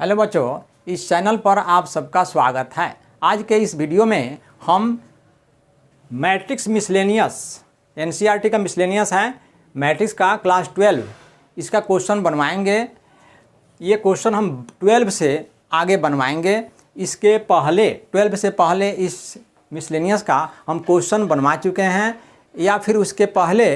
Hello बच्चों, इस channel पर आप सबका स्वागत है। आज के इस वीडियो में हम मैट्रिक्स मिसलेनियस एनसीईआरटी का मिसलेनियस है, मैट्रिक्स का क्लास 12 इसका क्वेश्चन बनवाएंगे। ये क्वेश्चन हम 12 से आगे बनवाएंगे। इसके पहले 12 से पहले इस मिसलेनियस का हम क्वेश्चन बनवा चुके हैं, या फिर उसके पहले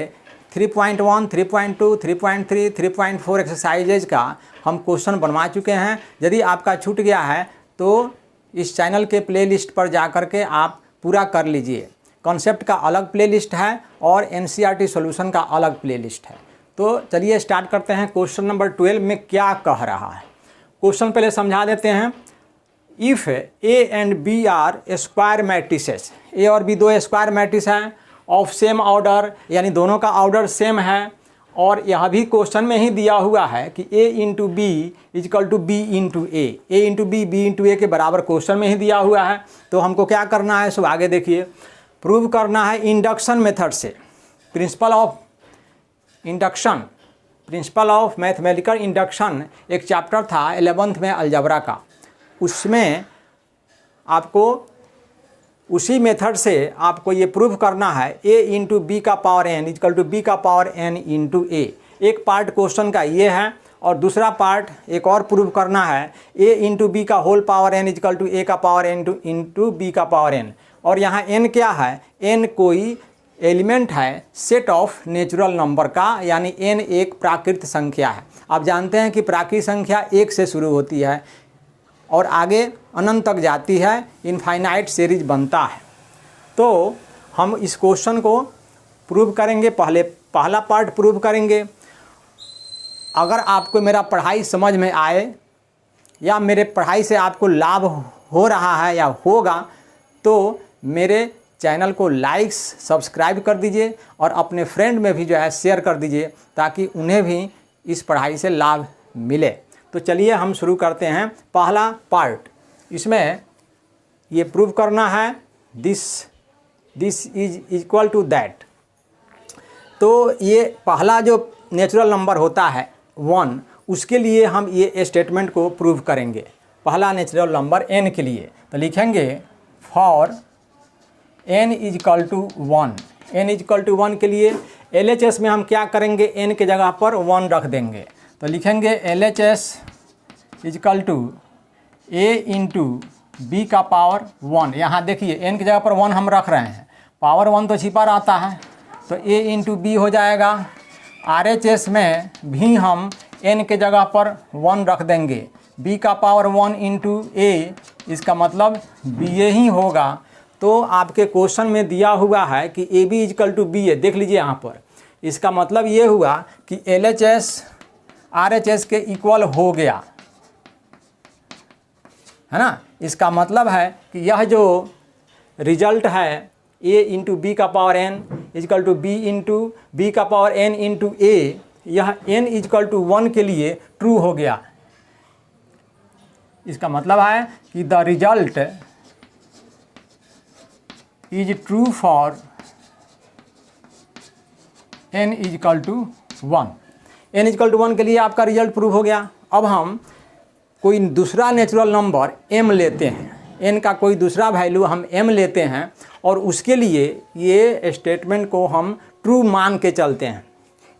3.1, 3.2, 3.3, 3.4 एक्सरसाइजेज का हम क्वेश्चन बनवा चुके हैं। यदि आपका छूट गया है तो इस चैनल के प्लेलिस्ट पर जा कर के आप पूरा कर लीजिए। कॉन्सेप्ट का अलग प्लेलिस्ट है और एनसीईआरटी सॉल्यूशन का अलग प्लेलिस्ट है। तो चलिए स्टार्ट करते हैं। क्वेश्चन नंबर 12 में क्या कह रहा है, क्वेश्चन पहले समझा देते हैं। If A and B are square matrices, A और बी दो स्क्वायर मैट्रिक्स हैं ऑफ सेम ऑर्डर, यानी दोनों का ऑर्डर सेम है, और यह भी क्वेश्चन में ही दिया हुआ है कि a into B equal to B into A into B into A के बराबर क्वेश्चन में ही दिया हुआ है। तो हमको क्या करना है, सो आगे देखिए। प्रूव करना है इंडक्शन मेथड से, principle of induction, principle of mathematical induction एक चैप्टर था 11th में अलजबरा का, उसमें आपको उसी मेथड से आपको ये प्रूफ करना है a इंटू बी का power n equal to B का पावर n इंटू ए। एक पार्ट क्वेश्चन का ये है और दूसरा पार्ट एक और प्रूफ करना है a इंटू बी का whole power n equal to A का पावर n इंटू बी का पावर n। और यहाँ n क्या है, n कोई एलिमेंट है सेट ऑफ नेचुरल नंबर का, यानी n एक प्राकृत संख्या है। आप जानते हैं कि प्राकृत संख्या 1 से शुरू होती है और आगे अनंत तक जाती है, इनफाइनाइट सीरीज बनता है। तो हम इस क्वेश्चन को प्रूव करेंगे। पहला पार्ट प्रूव करेंगे। अगर आपको मेरा पढ़ाई समझ में आए या मेरे पढ़ाई से आपको लाभ हो रहा है या होगा, तो मेरे चैनल को लाइक्स सब्सक्राइब कर दीजिए और अपने फ्रेंड में भी जो है शेयर कर दीजिए, ताकि उन्हें भी इस पढ़ाई से लाभ मिले। तो चलिए हम शुरू करते हैं। पहला पार्ट, इसमें ये प्रूव करना है this is equal to that. तो ये पहला जो नेचुरल नंबर होता है 1, उसके लिए हम ये स्टेटमेंट को प्रूव करेंगे। पहला नेचुरल नंबर n के लिए तो लिखेंगे for n is equal to 1। n is equal to 1 के लिए LHS में हम क्या करेंगे, n के जगह पर 1 रख देंगे। तो लिखेंगे LHS equal to a into B का पावर 1। यहाँ देखिए n की जगह पर 1 हम रख रहे हैं, पावर 1 तो छिपा रहता है, तो a इंटू बी हो जाएगा। RHS में भी हम n के जगह पर 1 रख देंगे, b का पावर 1 इंटू a, इसका मतलब ba ही होगा। तो आपके क्वेश्चन में दिया हुआ है कि ab इजकल टू ba, देख लीजिए यहाँ पर। इसका मतलब ये हुआ कि LHS RHS के इक्वल हो गया, है ना। इसका मतलब है कि यह जो रिजल्ट है a इंटू बी का power n equal to b into B का पावर n इंटू a, यह n इजकल टू 1 के लिए ट्रू हो गया। इसका मतलब है कि the result is true for n equal to 1। n equal to 1 के लिए आपका रिजल्ट प्रूव हो गया। अब हम कोई दूसरा नेचुरल नंबर m लेते हैं, n का कोई दूसरा वैल्यू हम m लेते हैं और उसके लिए ये स्टेटमेंट को हम ट्रू मान के चलते हैं।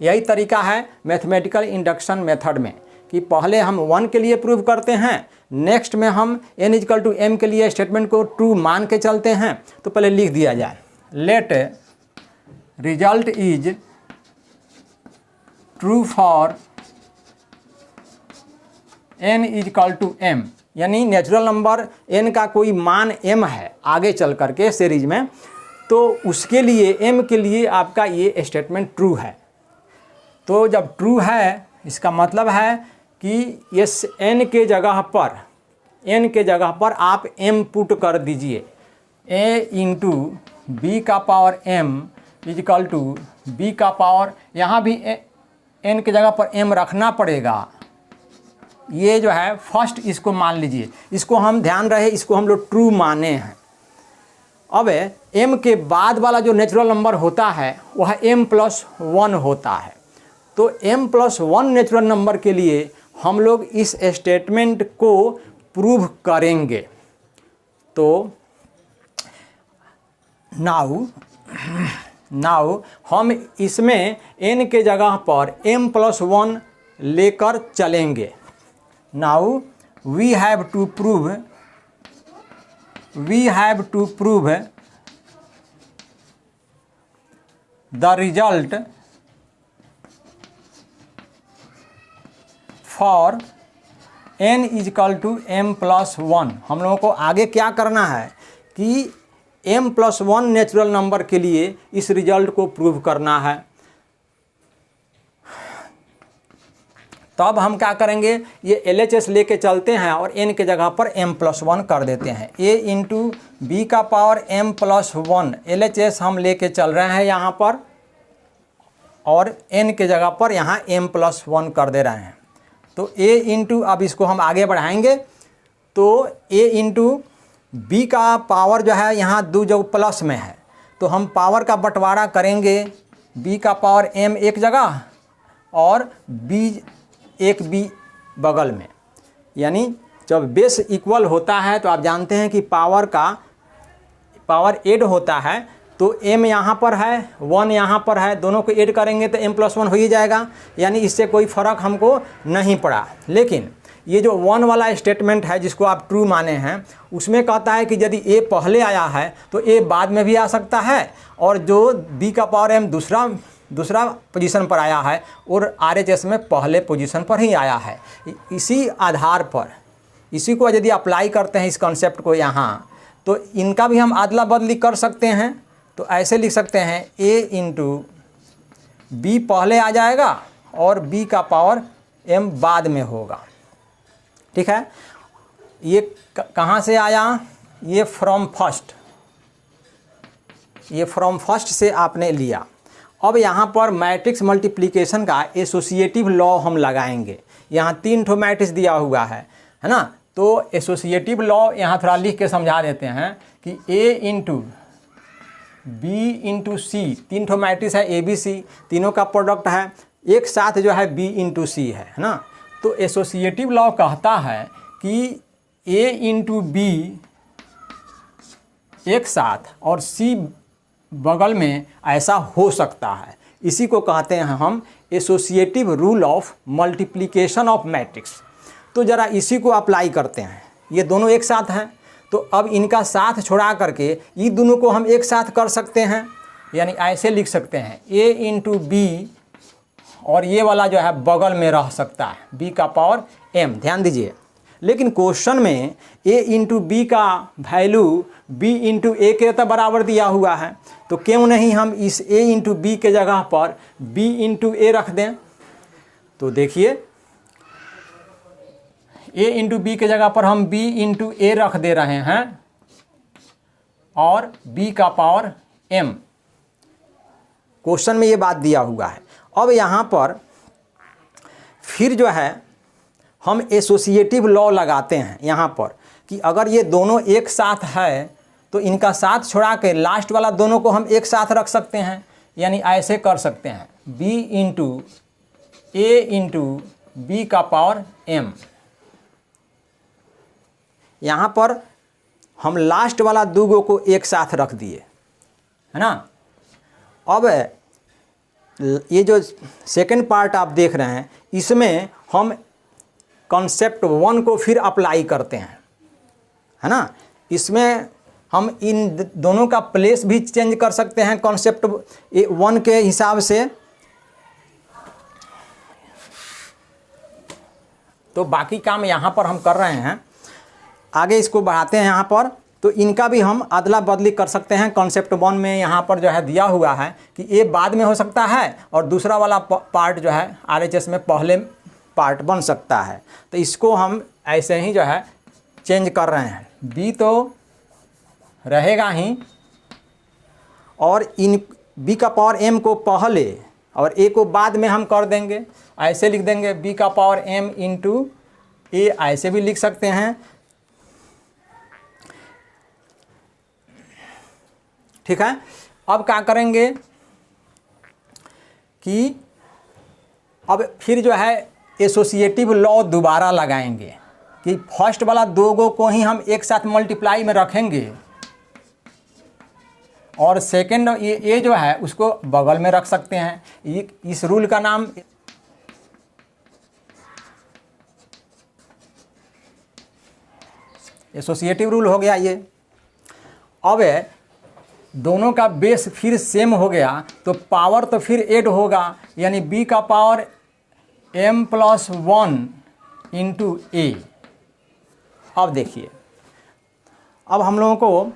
यही तरीका है मैथमेटिकल इंडक्शन मेथड में कि पहले हम 1 के लिए प्रूव करते हैं, नेक्स्ट में हम n इजकल टू m के लिए स्टेटमेंट को ट्रू मान के चलते हैं। तो पहले लिख दिया जाए, let result is true for n equal to m, यानी नेचुरल नंबर n का कोई मान m है आगे चल करके सीरीज में, तो उसके लिए m के लिए आपका ये स्टेटमेंट ट्रू है। तो जब ट्रू है, इसका मतलब है कि इस n के जगह पर आप m पुट कर दीजिए, a इंटू बी का power m equal to B का पावर, यहाँ भी n के जगह पर m रखना पड़ेगा। ये जो है फर्स्ट, इसको मान लीजिए, इसको हम ध्यान रहे, इसको हम लोग ट्रू माने हैं। अब m के बाद वाला जो नेचुरल नंबर होता है वह m+1 होता है। तो m+1 नेचुरल नंबर के लिए हम लोग इस स्टेटमेंट को प्रूव करेंगे। तो नाउ हम इसमें n के जगह पर m+1 लेकर चलेंगे। Now we have to prove the result for n = m+1। हम लोगों को आगे क्या करना है कि m+1 नेचुरल नंबर के लिए इस रिजल्ट को प्रूव करना है। तब हम क्या करेंगे, ये LHS लेके चलते हैं और n के जगह पर m+1 कर देते हैं। a × b का पावर m+1 LHS हम लेके चल रहे हैं यहाँ पर, और n के जगह पर यहाँ m+1 कर दे रहे हैं। तो a अब इसको हम आगे बढ़ाएंगे, तो a × b का पावर जो है यहाँ 2 जो प्लस में है, तो हम पावर का बंटवारा करेंगे। b का पावर m एक जगह और b एक b बगल में, यानी जब बेस इक्वल होता है तो आप जानते हैं कि पावर ऐड होता है, तो m यहाँ पर है, 1 यहाँ पर है, दोनों को ऐड करेंगे तो m+1 हो ही जाएगा, यानी इससे कोई फ़र्क हमको नहीं पड़ा। लेकिन ये जो 1 वाला स्टेटमेंट है जिसको आप ट्रू माने हैं, उसमें कहता है कि यदि a पहले आया है तो a बाद में भी आ सकता है, और जो b का पावर m दूसरा पोजीशन पर आया है और RHS में पहले पोजीशन पर ही आया है। इसी आधार पर इसी को यदि अप्लाई करते हैं इस कॉन्सेप्ट को यहाँ, तो इनका भी हम अदला बदली कर सकते हैं। तो ऐसे लिख सकते हैं a × b पहले आ जाएगा और b का पावर m बाद में होगा। ठीक है, ये कहाँ से आया, ये फ्रॉम फर्स्ट से आपने लिया। अब यहाँ पर मैट्रिक्स मल्टीप्लिकेशन का एसोसिएटिव लॉ हम लगाएंगे। यहाँ 3 ठो मैट्रिक्स दिया हुआ है ना, तो एसोसिएटिव लॉ यहाँ थोड़ा लिख के समझा देते हैं कि a × b × c, 3 ठो मैट्रिक्स है a b c, तीनों का प्रोडक्ट है, एक साथ जो है b × c है ना। तो एसोसिएटिव लॉ कहता है कि a × b एक साथ और c बगल में ऐसा हो सकता है। इसी को कहते हैं हम associative rule of multiplication of matrix. तो ज़रा इसी को अप्लाई करते हैं। ये दोनों एक साथ हैं, तो अब इनका साथ छोड़ा करके ये दोनों को हम एक साथ कर सकते हैं, यानी ऐसे लिख सकते हैं a × b, और ये वाला जो है बगल में रह सकता है b का पावर m। ध्यान दीजिए, लेकिन क्वेश्चन में a × b का वैल्यू b × a के तो बराबर दिया हुआ है, तो क्यों नहीं हम इस a × b के जगह पर b × a रख दें। तो देखिए a × b के जगह पर हम b × a रख दे रहे हैं और b का पावर m। क्वेश्चन में ये बात दिया हुआ है। अब यहाँ पर फिर जो है हम एसोसिएटिव लॉ लगाते हैं यहाँ पर कि अगर ये दोनों एक साथ है तो इनका साथ छोड़ा के लास्ट वाला दोनों को हम एक साथ रख सकते हैं, यानी ऐसे कर सकते हैं b × a × b का पावर m। यहाँ पर हम लास्ट वाला दूगो को एक साथ रख दिए, है ना। अब ये जो सेकंड पार्ट आप देख रहे हैं, इसमें हम कॉन्सेप्ट 1 को फिर अप्लाई करते हैं, है ना। इसमें हम इन दोनों का प्लेस भी चेंज कर सकते हैं कॉन्सेप्ट 1 के हिसाब से। तो बाकी काम यहाँ पर हम कर रहे हैं, आगे इसको बढ़ाते हैं यहाँ पर। तो इनका भी हम अदला बदली कर सकते हैं। कॉन्सेप्ट 1 में यहाँ पर जो है दिया हुआ है कि ए बाद में हो सकता है और दूसरा वाला पार्ट जो है RHS में पहले पार्ट बन सकता है। तो इसको हम ऐसे ही जो है चेंज कर रहे हैं, बी तो रहेगा ही और इन बी का पावर m को पहले और a को बाद में हम कर देंगे। ऐसे लिख देंगे b का पावर m × a, ऐसे भी लिख सकते हैं। ठीक है, अब क्या करेंगे कि अब फिर जो है एसोसिएटिव लॉ दोबारा लगाएंगे कि फर्स्ट वाला दो को ही हम एक साथ मल्टीप्लाई में रखेंगे और सेकंड ये जो है उसको बगल में रख सकते हैं। इस रूल का नाम एसोसिएटिव रूल हो गया। ये अब दोनों का बेस फिर सेम हो गया तो पावर तो फिर ऐड होगा, यानी b का पावर m+1 इंटू ए। अब देखिए, अब हम लोगों को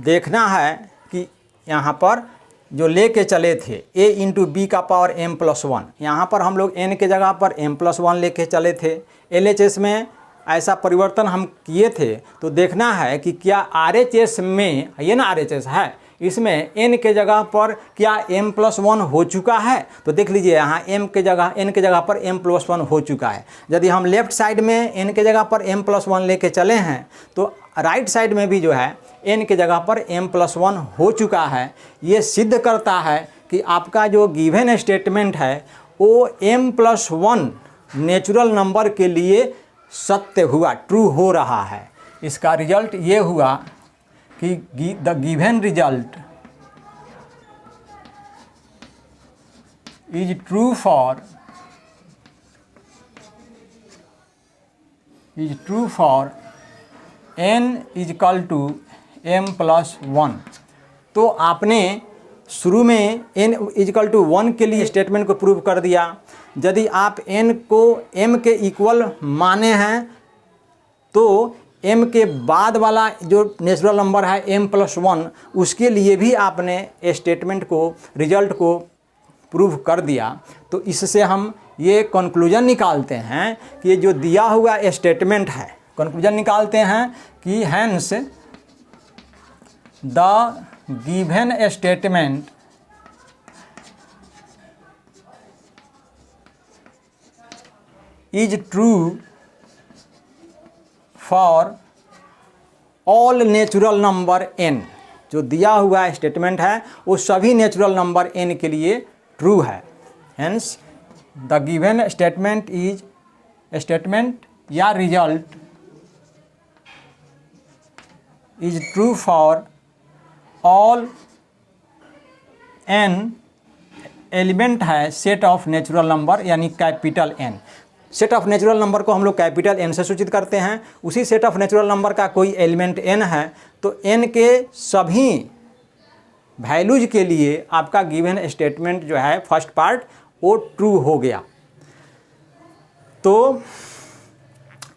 देखना है कि यहाँ पर जो लेके चले थे a इंटू बी का पावर m+1, यहाँ पर हम लोग n के जगह पर m+1 लेके चले थे। LHS में ऐसा परिवर्तन हम किए थे तो देखना है कि क्या RHS में, ये ना RHS है, इसमें n के जगह पर क्या m+1 हो चुका है। तो देख लीजिए यहाँ n के जगह पर m+1 हो चुका है। यदि हम लेफ्ट साइड में n के जगह पर m+1 लेके चले हैं तो राइट साइड में भी जो है n के जगह पर m+1 हो चुका है। ये सिद्ध करता है कि आपका जो गिवन स्टेटमेंट है वो m+1 नेचुरल नंबर के लिए सत्य हुआ, ट्रू हो रहा है। इसका रिजल्ट ये हुआ कि the given result is true for n equal to m+1। तो आपने शुरू में n इजकल टू 1 के लिए स्टेटमेंट को प्रूव कर दिया। यदि आप n को m के इक्वल माने हैं तो m के बाद वाला जो नेचुरल नंबर है m+1 उसके लिए भी आपने स्टेटमेंट को, रिजल्ट को प्रूव कर दिया। तो इससे हम ये कंक्लूजन निकालते हैं कि ये जो दिया हुआ स्टेटमेंट है, कंक्लूजन निकालते हैं कि hence the given statement is true for all natural number n। जो दिया हुआ स्टेटमेंट है वो सभी नेचुरल नंबर n के लिए ट्रू है। हेंस द गिवन स्टेटमेंट या result is true for all n element है सेट ऑफ नेचुरल नंबर, यानी capital N। Set of natural number को हम लोग कैपिटल N से सूचित करते हैं। उसी सेट ऑफ नेचुरल नंबर का कोई एलिमेंट n है तो n के सभी वैल्यूज के लिए आपका गिवन स्टेटमेंट जो है फर्स्ट पार्ट वो ट्रू हो गया। तो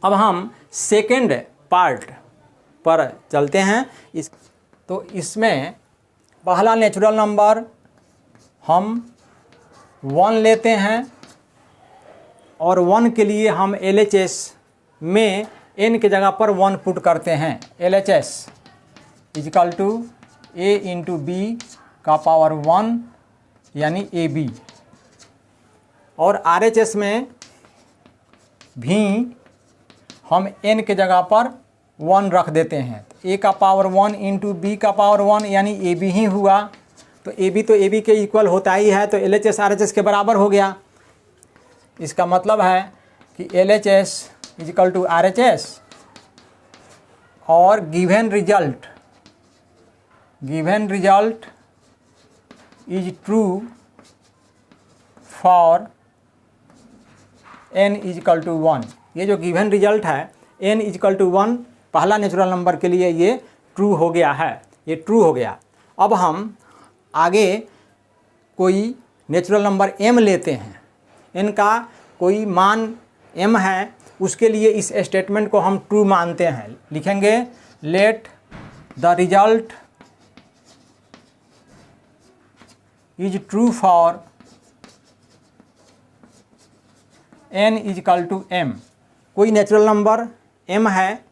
अब हम सेकेंड पार्ट पर चलते हैं। तो इसमें पहला नेचुरल नंबर हम 1 लेते हैं और 1 के लिए हम LHS में n के जगह पर 1 पुट करते हैं। LHS equal to a into B का पावर 1 यानी AB, और RHS में भी हम n के जगह पर 1 रख देते हैं। a का पावर 1 इंटू बी का पावर 1 यानी AB ही हुआ। तो AB के इक्वल होता ही है, तो LHS RHS के बराबर हो गया। इसका मतलब है कि LHS इजकल टू RHS और given result is true for n equal to 1। ये जो गिवन रिजल्ट है n इजकल टू 1 पहला नेचुरल नंबर के लिए ये ट्रू हो गया है, ये ट्रू हो गया। अब हम आगे कोई नेचुरल नंबर m लेते हैं, n का कोई मान m है, उसके लिए इस स्टेटमेंट को हम ट्रू मानते हैं। लिखेंगे let the result is true for n equal to m। कोई नेचुरल नंबर m है,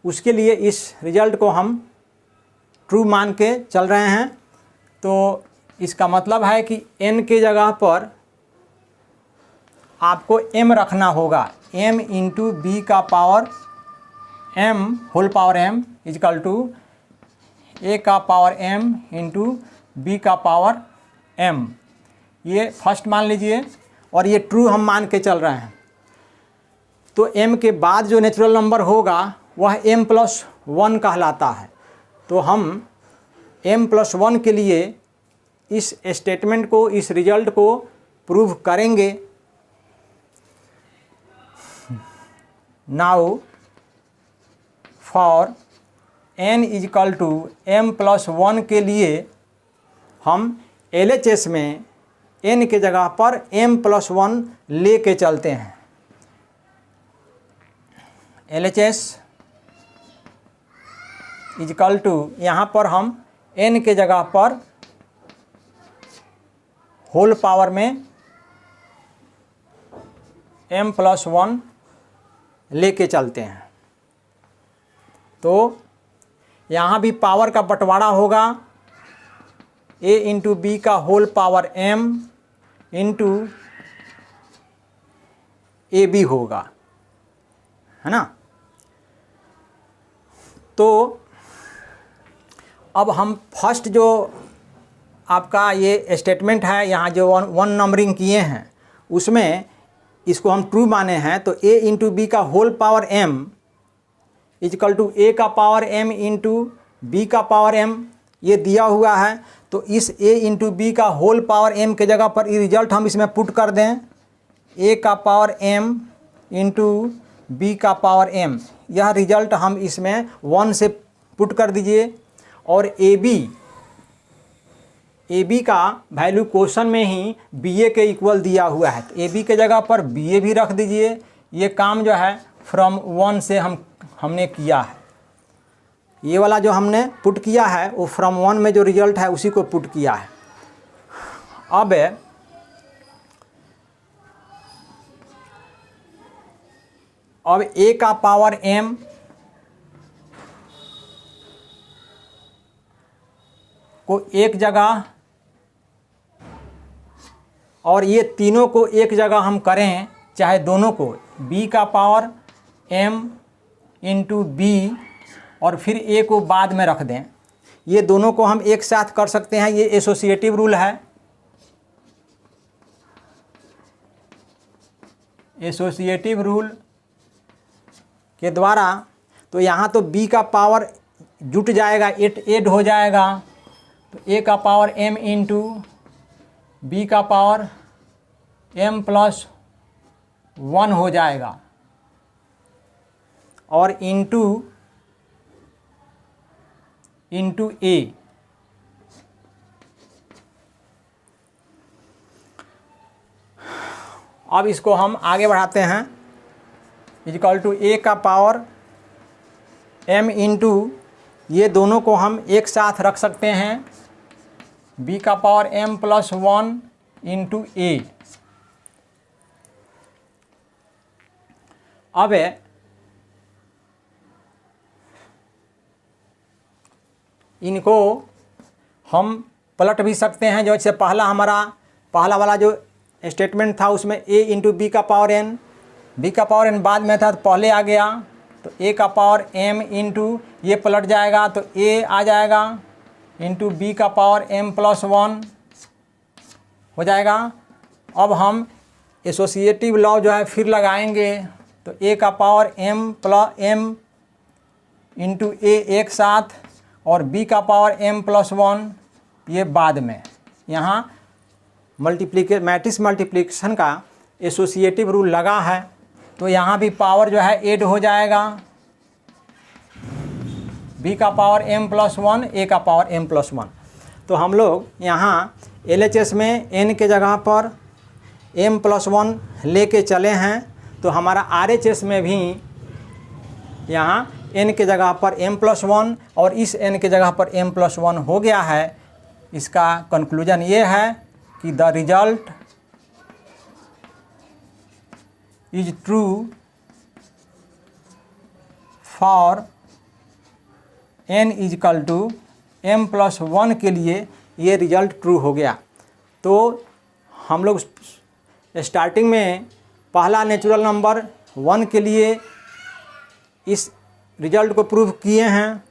उसके लिए इस रिजल्ट को हम ट्रू मान के चल रहे हैं। तो इसका मतलब है कि n के जगह पर आपको m रखना होगा, m इंटू बी का power m whole power m equal to a का पावर m इंटू बी का पावर m। ये फर्स्ट मान लीजिए। और ये ट्रू हम मान के चल रहे हैं, तो m के बाद जो नेचुरल नंबर होगा वह m+1 कहलाता है। तो हम m+1 के लिए इस स्टेटमेंट को, इस रिजल्ट को प्रूव करेंगे। नाउ फॉर n = m+1 के लिए हम LHS में n के जगह पर m+1 ले के चलते हैं। LHS = यहाँ पर हम n के जगह पर होल पावर में m+1 लेके चलते हैं। तो यहाँ भी पावर का बंटवारा होगा, a × b का होल पावर m × ab होगा, है ना। तो अब हम फर्स्ट जो आपका ये स्टेटमेंट है, यहाँ जो वन नंबरिंग किए हैं उसमें इसको हम ट्रू माने हैं। तो a × b का होल पावर m = a का पावर m × b का पावर m ये दिया हुआ है। तो इस a × b का होल पावर m के जगह पर ये रिजल्ट हम इसमें पुट कर दें, a का पावर m × b का पावर m, यह रिजल्ट हम इसमें 1 से पुट कर दीजिए। और AB का वैल्यू क्वेश्चन में ही BA के इक्वल दिया हुआ है, तो AB के जगह पर BA भी रख दीजिए। ये काम जो है फ्रॉम 1 से हमने किया है, ये वाला जो हमने पुट किया है वो फ्रॉम 1 में जो रिजल्ट है उसी को पुट किया है। अब a का पावर m को एक जगह और ये तीनों को एक जगह हम करें, चाहे दोनों को, b का पावर m × b और फिर a को बाद में रख दें, ये दोनों को हम एक साथ कर सकते हैं। ये एसोसिएटिव रूल है, एसोसिएटिव रूल के द्वारा। तो यहाँ तो b का पावर जुट जाएगा, ऐड हो जाएगा, तो a का पावर m × b का पावर m+1 हो जाएगा और इंटू a। अब इसको हम आगे बढ़ाते हैं, = a का पावर m × ये दोनों को हम एक साथ रख सकते हैं, b का पावर m+1 × a। अब इनको हम पलट भी सकते हैं। जैसे पहला वाला जो स्टेटमेंट था उसमें a × b का पावर n, b का पावर n बाद में था तो पहले आ गया, तो a का पावर m × ये पलट जाएगा तो a आ जाएगा × b का पावर m+1 हो जाएगा। अब हम एसोसिएटिव लॉ जो है फिर लगाएंगे, तो a का पावर m × a एक साथ और b का पावर m+1 ये बाद में। यहाँ मैट्रिक्स मल्टीप्लिकेशन का एसोसिएटिव रूल लगा है, तो यहाँ भी पावर जो है ऐड हो जाएगा, b का पावर m+1 a का पावर m+1। तो हम लोग यहाँ LHS में n के जगह पर m+1 लेके चले हैं, तो हमारा RHS में भी यहाँ n के जगह पर m+1 और इस n के जगह पर m+1 हो गया है। इसका कंक्लूजन ये है कि the result is true for n = m+1 के लिए ये रिजल्ट ट्रू हो गया। तो हम लोग स्टार्टिंग में पहला नेचुरल नंबर 1 के लिए इस रिजल्ट को प्रूव किए हैं।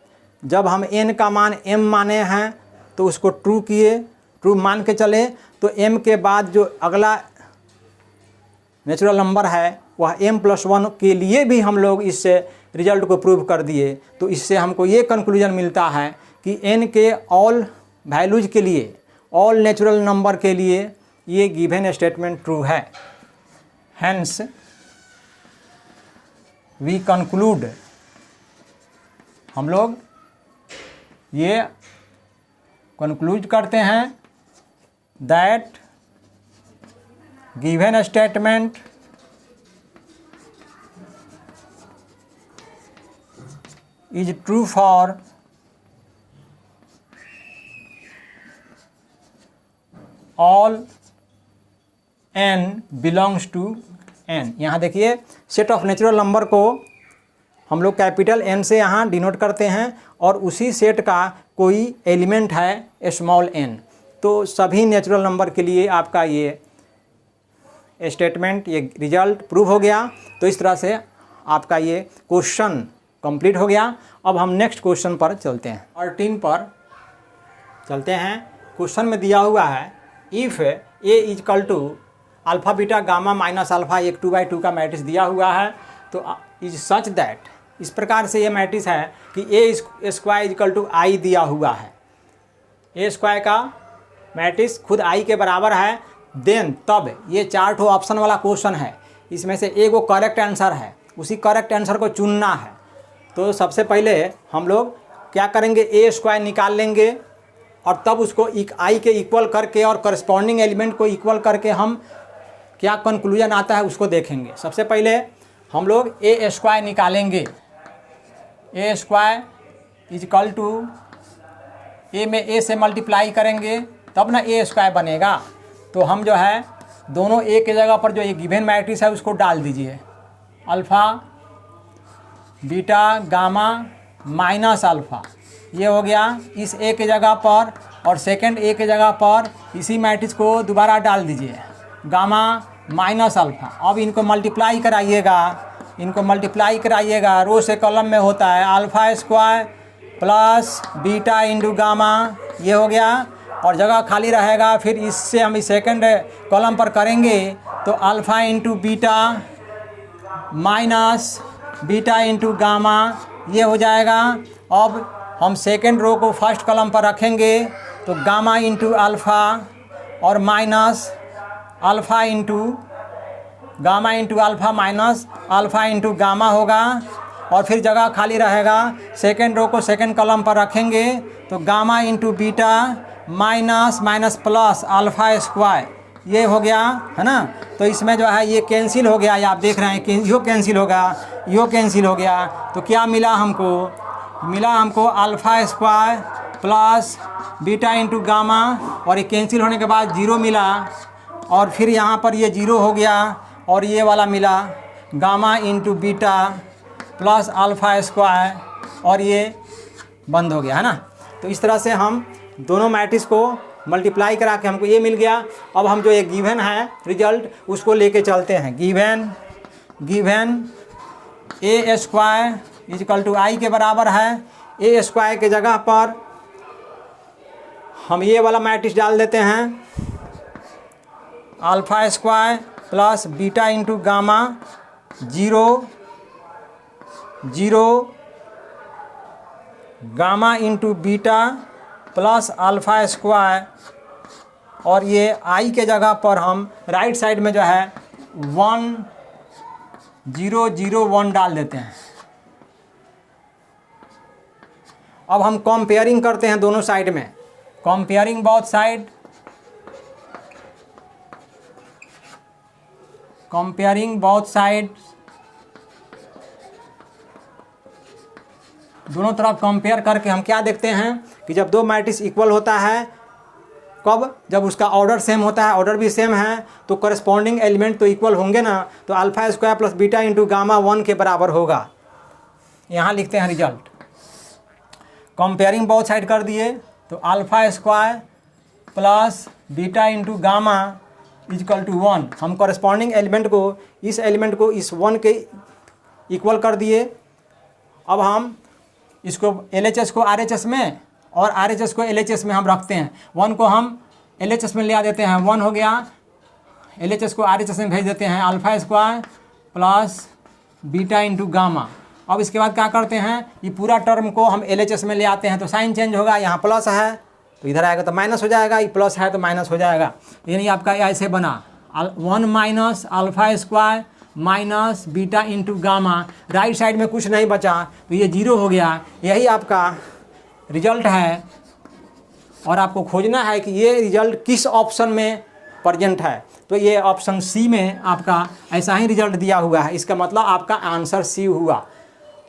जब हम n का मान m माने हैं तो उसको ट्रू किए, ट्रू मान के चले, तो m के बाद जो अगला नेचुरल नंबर है वह m+1 के लिए भी हम लोग इस रिजल्ट को प्रूव कर दिए। तो इससे हमको ये कंक्लूजन मिलता है कि n के ऑल वैल्यूज के लिए, ऑल नेचुरल नंबर के लिए ये गिवन स्टेटमेंट ट्रू है। हेंस वी कंक्लूड, हम लोग ये कंक्लूड करते हैं that given statement is true for all n belongs to n। यहाँ देखिए सेट ऑफ नेचुरल नंबर को हम लोग कैपिटल N से यहाँ डिनोट करते हैं और उसी सेट का कोई एलिमेंट है स्मॉल n। तो सभी नेचुरल नंबर के लिए आपका ये स्टेटमेंट, ये रिजल्ट प्रूव हो गया। तो इस तरह से आपका ये क्वेश्चन कंप्लीट हो गया। अब हम नेक्स्ट क्वेश्चन पर चलते हैं, 13 पर चलते हैं। क्वेश्चन में दिया हुआ है if a equal to alpha beta gamma minus alpha एक 2/2 का मैट्रिक्स दिया हुआ है। तो इज सच दैट, इस प्रकार से ये मैट्रिक्स है कि ए स्क्वायर इजकल टू आई दिया हुआ है। ए स्क्वायर का मैट्रिक्स खुद आई के बराबर है। देन तब ये 4 ठो ऑप्शन वाला क्वेश्चन है, इसमें से एक वो करेक्ट आंसर है, उसी करेक्ट आंसर को चुनना है। तो सबसे पहले हम लोग क्या करेंगे, ए स्क्वायर निकाल लेंगे और तब उसको आई के इक्वल करके और करस्पॉन्डिंग एलिमेंट को इक्वल करके हम क्या कंक्लूजन आता है उसको देखेंगे। सबसे पहले हम लोग ए स्क्वायर निकालेंगे। ए स्क्वायर इजकल टू ए में ए से मल्टीप्लाई करेंगे तब ना ए स्क्वायर बनेगा। तो हम जो है दोनों ए के जगह पर जो ये गिवन मैट्रिक्स है उसको डाल दीजिए, alpha beta gamma minus alpha, ये हो गया इस ए के जगह पर, और सेकंड ए के जगह पर इसी मैट्रिक्स को दोबारा डाल दीजिए, गामा माइनस अल्फ़ा। अब इनको मल्टीप्लाई कराइएगा, इनको मल्टीप्लाई कराइएगा, रो से कॉलम में होता है alpha square plus beta into gamma, ये हो गया, और जगह खाली रहेगा। फिर इससे हम इस सेकंड कॉलम पर करेंगे तो alpha into beta minus beta into gamma, ये हो जाएगा। अब हम सेकंड रो को फर्स्ट कॉलम पर रखेंगे तो गामा इंटू अल्फ़ा और minus alpha into gamma into alpha minus alpha into gamma होगा, और फिर जगह खाली रहेगा। सेकंड रो को सेकंड कॉलम पर रखेंगे तो gamma into beta minus minus plus alpha square, ये हो गया, है ना। तो इसमें जो है ये कैंसिल हो गया, ये आप देख रहे हैं कि यो कैंसिल होगा, यो कैंसिल हो गया। तो क्या मिला हमको, मिला हमको alpha square plus beta into gamma, और ये कैंसिल होने के बाद 0 मिला, और फिर यहाँ पर ये 0 हो गया, और ये वाला मिला gamma into beta plus alpha square, और ये बंद हो गया, है ना। तो इस तरह से हम दोनों मैट्रिक्स को मल्टीप्लाई करा के हमको ये मिल गया। अब हम जो ये गिवन है रिजल्ट उसको लेके चलते हैं। Given A square equal to I के बराबर है। ए स्क्वायर के जगह पर हम ये वाला मैट्रिक्स डाल देते हैं, alpha square plus beta into gamma 0 0 gamma into beta plus alpha square, और ये आई के जगह पर हम राइट साइड में जो है 1 0 0 1 डाल देते हैं। अब हम कंपेयरिंग करते हैं दोनों साइड में, comparing both side, comparing both side, दोनों तरफ कंपेयर करके हम क्या देखते हैं कि जब दो मैट्रिक्स इक्वल होता है, कब, जब उसका ऑर्डर सेम होता है, ऑर्डर भी सेम है, तो करस्पॉन्डिंग एलिमेंट तो इक्वल होंगे ना। तो alpha square plus beta into gamma 1 के बराबर होगा। यहाँ लिखते हैं रिजल्ट, कंपेयरिंग बोथ साइड कर दिए तो alpha square plus beta into gamma equal to 1, हम करस्पॉन्डिंग एलिमेंट को, इस एलिमेंट को इस 1 के इक्वल कर दिए। अब हम इसको LHS को RHS में और RHS को LHS में हम रखते हैं। 1 को हम LHS में ले आ देते हैं, 1 हो गया LHS को RHS में भेज देते हैं, alpha square plus beta into gamma. अब इसके बाद क्या करते हैं, ये पूरा टर्म को हम LHS में ले आते हैं तो साइन चेंज होगा, यहाँ प्लस है तो इधर आएगा तो माइनस हो जाएगा, ये प्लस है तो माइनस हो जाएगा। यानी आपका ऐसे बना 1 minus alpha square minus beta into gamma, right side में कुछ नहीं बचा तो ये 0 हो गया। यही आपका रिजल्ट है और आपको खोजना है कि ये रिजल्ट किस ऑप्शन में प्रेजेंट है। तो ये ऑप्शन सी में आपका ऐसा ही रिजल्ट दिया हुआ है, इसका मतलब आपका आंसर सी हुआ।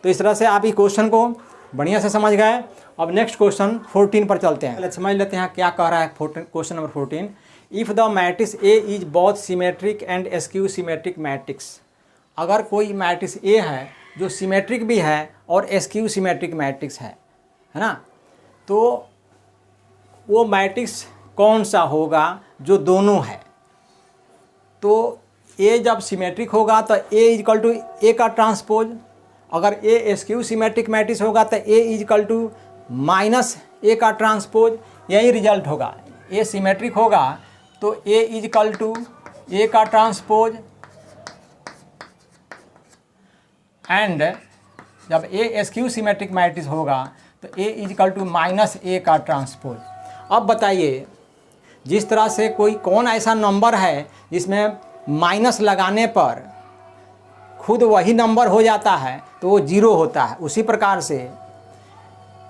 तो इस तरह से आप इस क्वेश्चन को बढ़िया से समझ गए। अब नेक्स्ट क्वेश्चन 14 पर चलते हैं, समझ लेते हैं क्या कह रहा है question number 14। If the matrix A is both symmetric and askew symmetric matrix, अगर कोई मैट्रिक्स ए है जो सिमेट्रिक भी है और एस्क्यू सिमेट्रिक मैट्रिक्स है ना, तो वो मैट्रिक्स कौन सा होगा जो दोनों है। तो ए जब सिमेट्रिक होगा तो ए इजकल टू ए का ट्रांसपोज, अगर ए एस्क्यू सिमेट्रिक मैट्रिक्स होगा तो ए इजकल टू माइनस ए का ट्रांसपोज, यही रिजल्ट होगा। ए सिमेट्रिक होगा तो ए इजकल टू ए का ट्रांसपोज एंड जब ए एस्क्यू सिमेट्रिक मैट्रिक्स होगा तो ए इजकल टू माइनस ए का ट्रांसपोज। अब बताइए, जिस तरह से कौन ऐसा नंबर है जिसमें माइनस लगाने पर खुद वही नंबर हो जाता है तो वो 0 होता है, उसी प्रकार से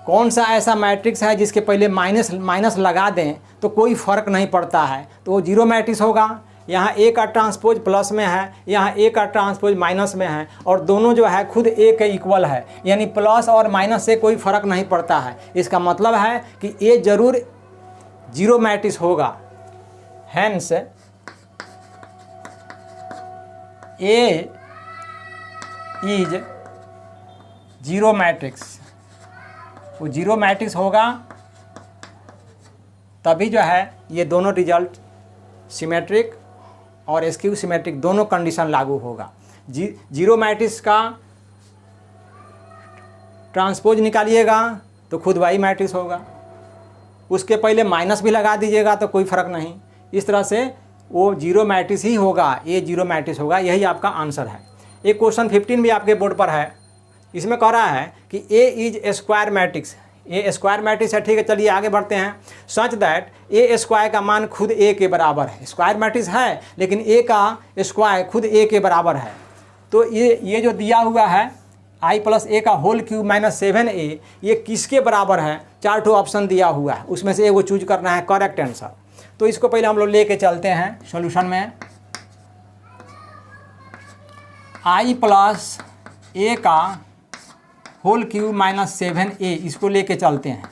कौन सा ऐसा मैट्रिक्स है जिसके पहले माइनस लगा दें तो कोई फ़र्क नहीं पड़ता है तो वो 0 मैट्रिक्स होगा। यहाँ ए का ट्रांसपोज प्लस में है, यहाँ ए का ट्रांसपोज माइनस में है और दोनों जो है खुद ए के इक्वल है, यानी प्लस और माइनस से कोई फ़र्क नहीं पड़ता है। इसका मतलब है कि ए ज़रूर 0 मैट्रिक्स होगा। हैंस ए इज 0 मैट्रिक्स, वो 0 मैट्रिक्स होगा तभी जो है ये दोनों रिजल्ट सिमेट्रिक और एस्क्यू सिमेट्रिक दोनों कंडीशन लागू होगा। 0 मैट्रिक्स का ट्रांसपोज निकालिएगा तो खुद वही मैट्रिक्स होगा, उसके पहले माइनस भी लगा दीजिएगा तो कोई फ़र्क नहीं। इस तरह से वो 0 मैट्रिक्स ही होगा, ये 0 मैट्रिक्स होगा, यही आपका आंसर है। एक क्वेश्चन 15 भी आपके बोर्ड पर है, इसमें कह रहा है कि A is a square matrix, a square matrix है। ठीक है, चलिए आगे बढ़ते हैं। सच दैट ए स्क्वायर का मान खुद ए के बराबर है, स्क्वायर मैट्रिक्स है लेकिन ए का स्क्वायर खुद ए के बराबर है। तो ये जो दिया हुआ है आई प्लस ए का होल क्यूब माइनस 7a, ये किसके बराबर है। 4 ठो ऑप्शन दिया हुआ है, उसमें से एगो चूज करना है करेक्ट आंसर। तो इसको पहले हम लोग लेके चलते हैं सॉल्यूशन में। आई प्लस ए का होल क्यूब माइनस 7a, इसको लेके चलते हैं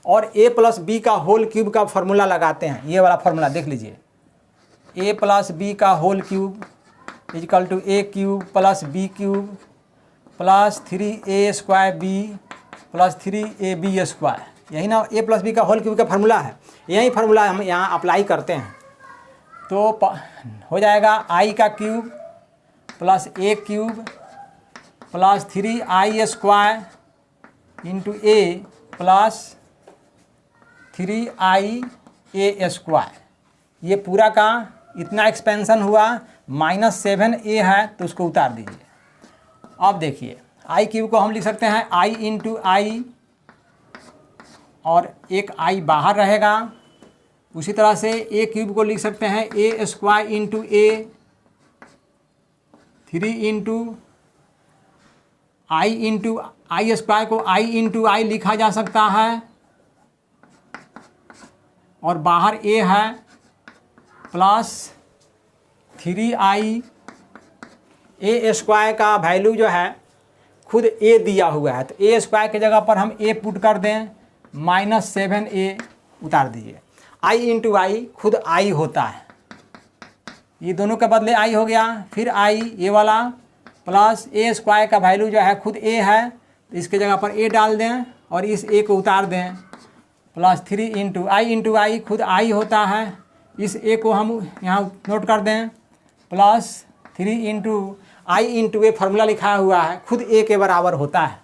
और a प्लस बी का होल क्यूब का फॉर्मूला लगाते हैं। ये वाला फॉर्मूला देख लीजिए, a प्लस बी का whole cube equal to a cube plus b cube plus 3a square b plus 3ab square. यही ना a प्लस बी का होल क्यूब का फार्मूला है, यही फार्मूला हम यहाँ अप्लाई करते हैं। तो हो जाएगा i का cube plus a cube plus 3i square into a plus 3ia square. ये पूरा का इतना एक्सपेंशन हुआ, माइनस 7a है तो उसको उतार दीजिए। अब देखिए i क्यूब को हम लिख सकते हैं i इंटू आई और एक i बाहर रहेगा। उसी तरह से a क्यूब को लिख सकते हैं a square into a, 3 into I into I square को i इंटू आई लिखा जा सकता है और बाहर a है प्लस 3i। ए स्क्वायर का वैल्यू जो है खुद a दिया हुआ है तो a स्क्वायर के जगह पर हम a पुट कर दें, माइनस 7a उतार दीजिए। i इंटू आई खुद i होता है, ये दोनों के बदले i हो गया। फिर i ये वाला प्लस a स्क्वायर का वैल्यू जो है खुद a है तो इसके जगह पर a डाल दें और इस a को उतार दें, प्लस 3 इंटू आई खुद i होता है, इस a को हम यहाँ नोट कर दें, प्लस 3 इंटू ए फार्मूला लिखा हुआ है खुद a के बराबर होता है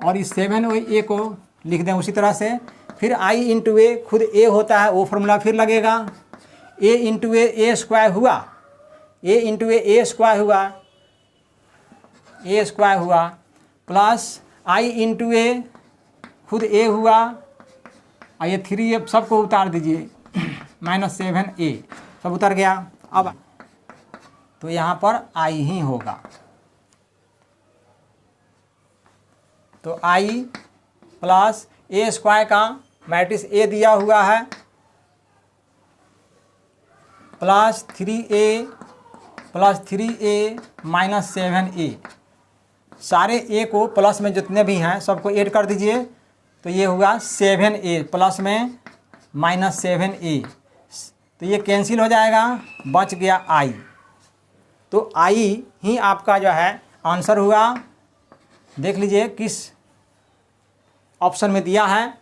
और इस 7a को लिख दें उसी तरह से। फिर i इंटू ए खुद a होता है, वो फार्मूला फिर लगेगा। ए इंटू ए स्क्वायर हुआ, ए इंटू ए स्क्वायर हुआ, ए स्क्वायर हुआ, प्लस आई इंटू ए खुद ए हुआ, और ये 3 सबको उतार दीजिए, -7a सब उतर गया। अब तो यहाँ पर आई ही होगा, तो आई प्लस ए स्क्वायर का मैट्रिक्स ए दिया हुआ है, plus 3a plus 3a minus 7a, सारे ए को प्लस में जितने भी हैं सबको ऐड कर दीजिए, तो ये हुआ 7a प्लस में -7a, तो ये कैंसिल हो जाएगा, बच गया आई। तो आई ही आपका जो है आंसर हुआ। देख लीजिए किस ऑप्शन में दिया है,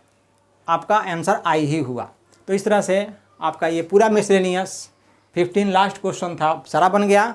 आपका आंसर आई ही हुआ। तो इस तरह से आपका ये पूरा मिसलेनियस 15 लास्ट क्वेश्चन था सारा बन गया।